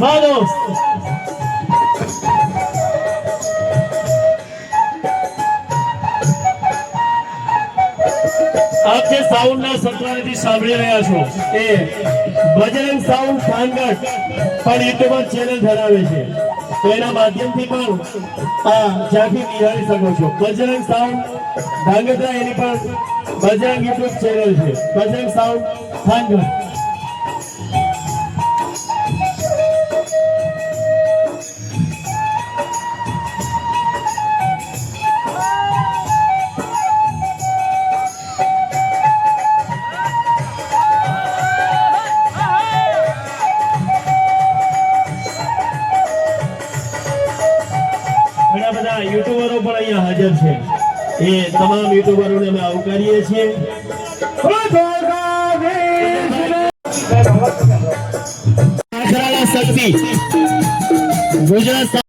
માનો આપ જે સાઉન્ડ ના સત્રાથી સાંભળી રહ્યા છો એ બજરંગ સાઉન્ડ થાનગઢ પણ યુટ્યુબર ચેનલ ધરાવે છે, તો એના માધ્યમથી પણ આ ઝાંખી નિહાળી શકો છો. બજરંગ સાઉન્ડ ધાંગધ્રા એની પણ બજરંગ યુટ્યુબ ચેનલ છે, બજરંગ સાઉન્ડ થાનગઢ. ઘણા બધા યુટ્યુબરો પણ અહીંયા હાજર છે, એ તમામ યુટ્યુબરોને અમે આવકારીએ છીએ. શક્તિ ગુજરાત